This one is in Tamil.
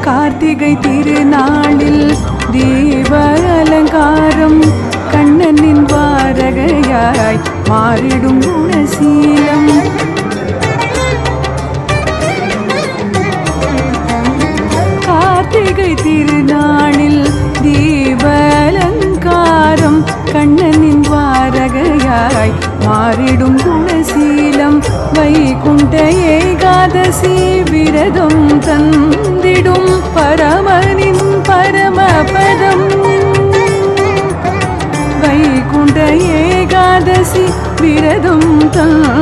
கார்த்திகை திருநாளில் தீப அலங்காரம் கண்ணனின் வாரகையாய் மாறிடும் குணசீலம். கார்த்திகை திருநாளில் தீப அலங்காரம் கண்ணனின் வாரகையாய் மாறிடும் குணசீலம். வைகுண்ட ஏகாதசி விரதம் தந்திடும் பரமனின் பரமபதம். வைகுண்ட ஏகாதசி விரதம் தந்திடும்